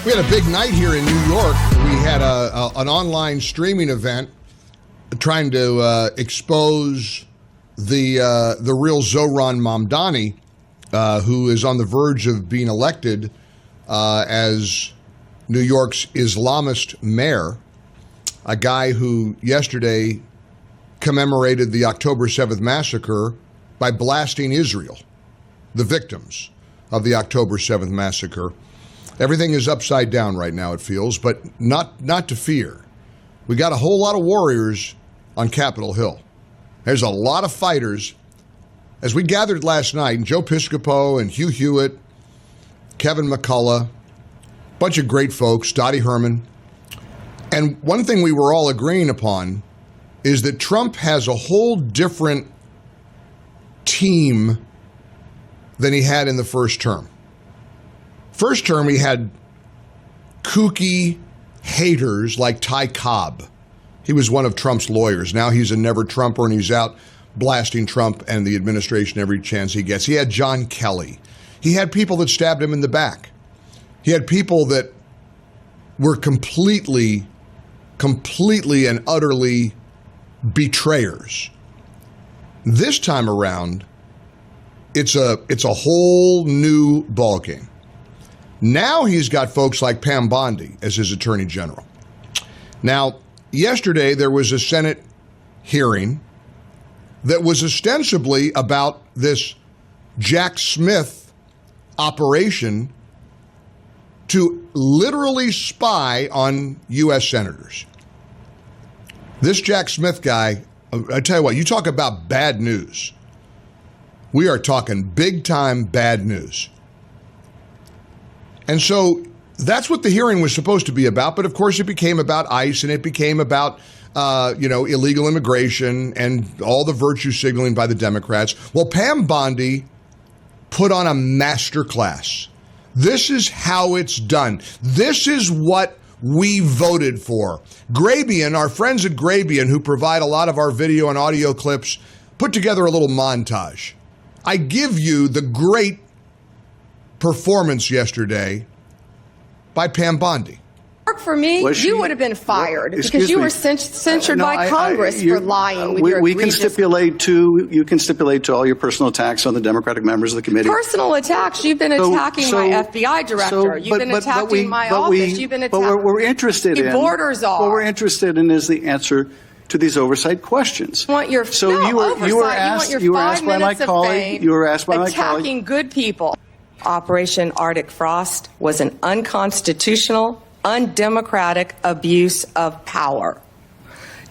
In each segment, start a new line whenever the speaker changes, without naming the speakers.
We had a big night here in New York. We had an online streaming event trying to expose the real Zohran Mamdani, who is on the verge of being elected as New York's Islamist mayor, a guy who yesterday commemorated the October 7th massacre by blasting Israel, the victims of the October 7th massacre. Everything is upside down right now, it feels, but not to fear. We got a whole lot of warriors on Capitol Hill. There's a lot of fighters. As we gathered last night, Joe Piscopo and Hugh Hewitt, Kevin McCullough, a bunch of great folks, Dottie Herman. And one thing we were all agreeing upon is that Trump has a whole different team than he had in the first term. First term, he had kooky haters like Ty Cobb. He was one of Trump's lawyers. Now he's a never-Trumper, and he's out blasting Trump and the administration every chance he gets. He had John Kelly. He had people that stabbed him in the back. He had people that were completely and utterly betrayers. This time around, it's a whole new ballgame. Now he's got folks like Pam Bondi as his attorney general. Now, yesterday there was a Senate hearing that was ostensibly about this Jack Smith operation to literally spy on U.S. senators. This Jack Smith guy, I tell you what, you talk about bad news. We are talking big time bad news. And so that's what the hearing was supposed to be about. But of course, it became about ICE, and it became about, illegal immigration and all the virtue signaling by the Democrats. Well, Pam Bondi put on a master class. This is how it's done. This is what we voted for. Grabian, our friends at Grabian, who provide a lot of our video and audio clips, put together a little montage. I give you the great performance yesterday by Pam Bondi.
Work for me, you would have been fired because you were censured by Congress for lying with your egregious...
You can stipulate to all your personal attacks on the Democratic members of the committee.
Personal attacks? You've been attacking my FBI director. You've been attacking my office. You've been attacking...
But what we're interested in...
Borders are.
What we're interested in is the answer to these oversight questions.
You want your
you were asked by my colleague. You were asked by my colleague.
Attacking good people. Operation Arctic Frost was an unconstitutional, undemocratic abuse of power.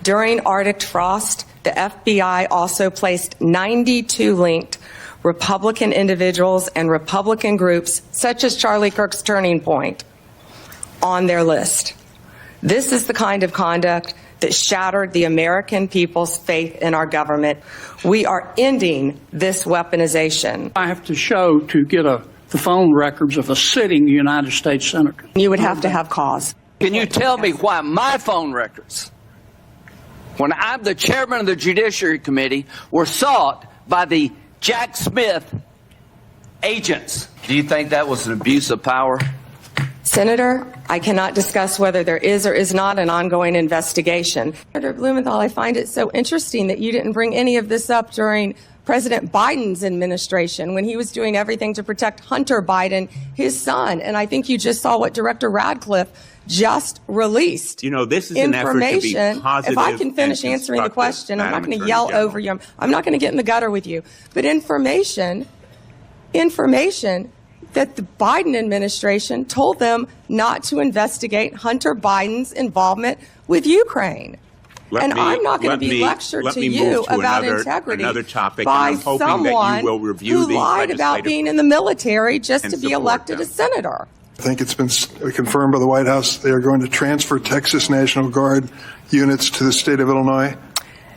During Arctic Frost, the FBI also placed 92 linked Republican individuals and Republican groups, such as Charlie Kirk's Turning Point, on their list. This is the kind of conduct that shattered the American people's faith in our government. We are ending this weaponization.
I have to show to get the phone records of a sitting United States senator.
You would have to have cause.
Can you tell me why my phone records, when I'm the chairman of the Judiciary Committee, were sought by the Jack Smith agents? Do you think that was an abuse of power?
Senator, I cannot discuss whether there is or is not an ongoing investigation. Senator Blumenthal, I find it so interesting that you didn't bring any of this up during President Biden's administration when he was doing everything to protect Hunter Biden, his son. And I think you just saw what Director Radcliffe just released.
You know, this is an effort to be positive.
If I can finish answering the question, I'm not going to yell over you. I'm not going to get in the gutter with you. But information that the Biden administration told them not to investigate Hunter Biden's involvement with Ukraine. I'm not going to be lectured to you about integrity by someone who lied about being in the military just to be elected a senator.
I think it's been confirmed by the White House they are going to transfer Texas National Guard units to the state of Illinois.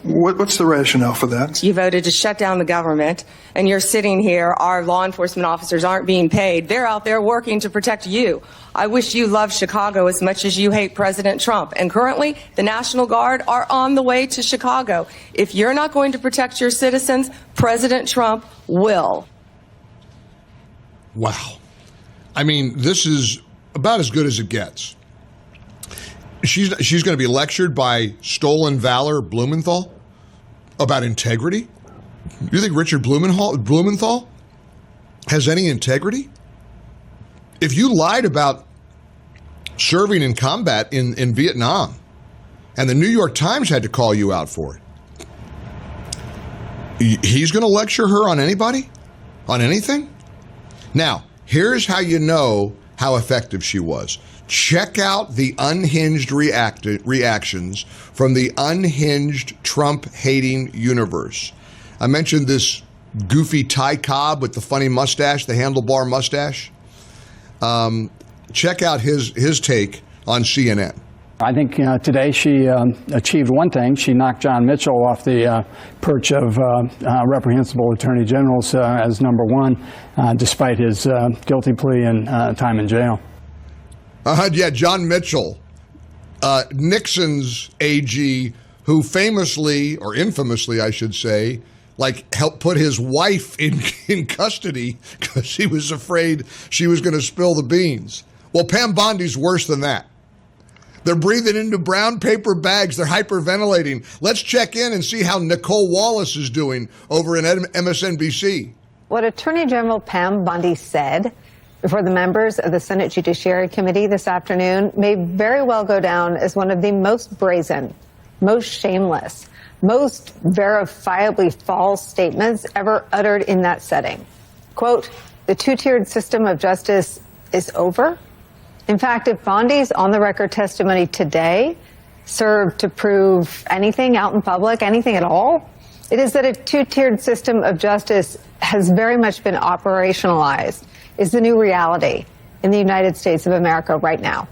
What's the rationale for that?
You voted to shut down the government, and you're sitting here. Our law enforcement officers aren't being paid. They're out there working to protect you. I wish you loved Chicago as much as you hate President Trump. And currently, the National Guard are on the way to Chicago. If you're not going to protect your citizens, President Trump will.
Wow. I mean, this is about as good as it gets. She's going to be lectured by Stolen Valor Blumenthal about integrity. You think Richard Blumenthal has any integrity? If you lied about serving in combat in Vietnam, and the New York Times had to call you out for it, he's going to lecture her on anybody? On anything? Now, here's how you know how effective she was. Check out the unhinged reactions from the unhinged Trump-hating universe. I mentioned this goofy Ty Cobb with the funny mustache, the handlebar mustache. Check out his take on CNN.
I think today she achieved one thing. She knocked John Mitchell off the perch of reprehensible attorney generals as number one, despite his guilty plea and time in jail.
Yeah, John Mitchell, Nixon's AG, who famously, or infamously, I should say, like helped put his wife in custody because he was afraid she was going to spill the beans. Well, Pam Bondi's worse than that. They're breathing into brown paper bags. They're hyperventilating. Let's check in and see how Nicole Wallace is doing over in MSNBC.
What Attorney General Pam Bondi said before the members of the Senate Judiciary Committee this afternoon may very well go down as one of the most brazen, most shameless, most verifiably false statements ever uttered in that setting. Quote, the two-tiered system of justice is over. In fact, if Bondi's on-the-record testimony today served to prove anything out in public, anything at all, it is that a two-tiered system of justice has very much been operationalized, is the new reality in the United States of America right now.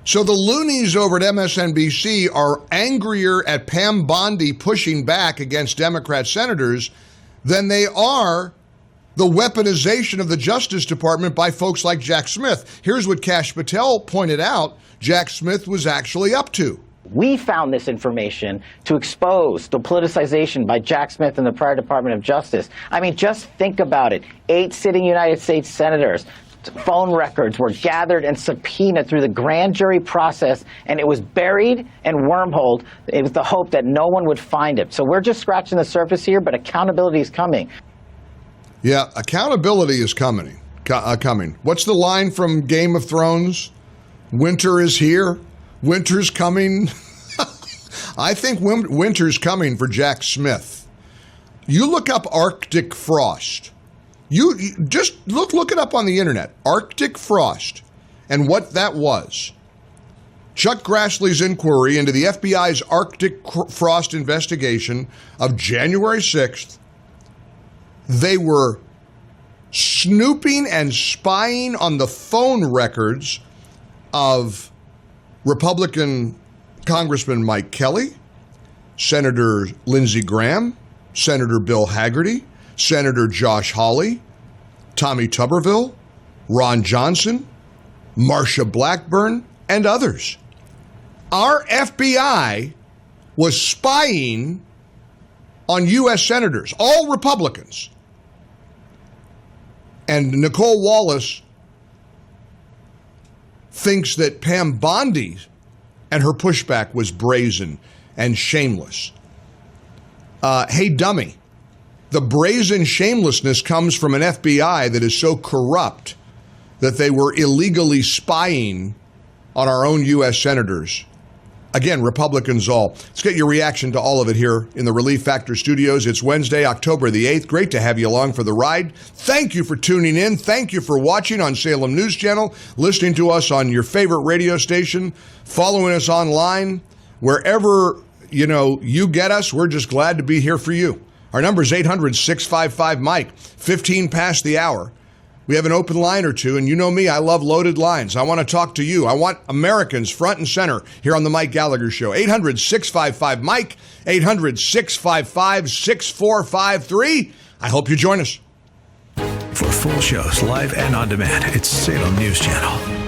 So the loonies over at MSNBC are angrier at Pam Bondi pushing back against Democrat senators than they are the weaponization of the Justice Department by folks like Jack Smith. Here's what Kash Patel pointed out Jack Smith was actually up to.
We found this information to expose the politicization by Jack Smith and the prior Department of Justice. I mean, just think about it. 8 sitting United States senators, phone records were gathered and subpoenaed through the grand jury process, and it was buried and wormholed. It was the hope that no one would find it. So we're just scratching the surface here, but accountability is coming.
Yeah, accountability is coming. What's the line from Game of Thrones? Winter is here. Winter's coming. I think winter's coming for Jack Smith. You look up Arctic frost. You just look it up on the internet. Arctic frost and what that was. Chuck Grassley's inquiry into the FBI's Arctic frost investigation of January 6th. They were snooping and spying on the phone records of Republican Congressman Mike Kelly, Senator Lindsey Graham, Senator Bill Hagerty, Senator Josh Hawley, Tommy Tuberville, Ron Johnson, Marsha Blackburn, and others. Our FBI was spying on U.S. senators, all Republicans. And Nicole Wallace thinks that Pam Bondi and her pushback was brazen and shameless. Hey, dummy, the brazen shamelessness comes from an FBI that is so corrupt that they were illegally spying on our own U.S. senators. Again, Republicans all. Let's get your reaction to all of it here in the Relief Factor studios. It's Wednesday, October the 8th. Great to have you along for the ride. Thank you for tuning in. Thank you for watching on Salem News Channel, listening to us on your favorite radio station, following us online. Wherever, you get us, we're just glad to be here for you. Our number is 800-655-MIKE, 15 past the hour. We have an open line or two, and you know me, I love loaded lines. I want to talk to you. I want Americans front and center here on the Mike Gallagher Show. 800-655-MIKE, 800-655-6453. I hope you join us.
For full shows, live and on demand, it's Salem News Channel.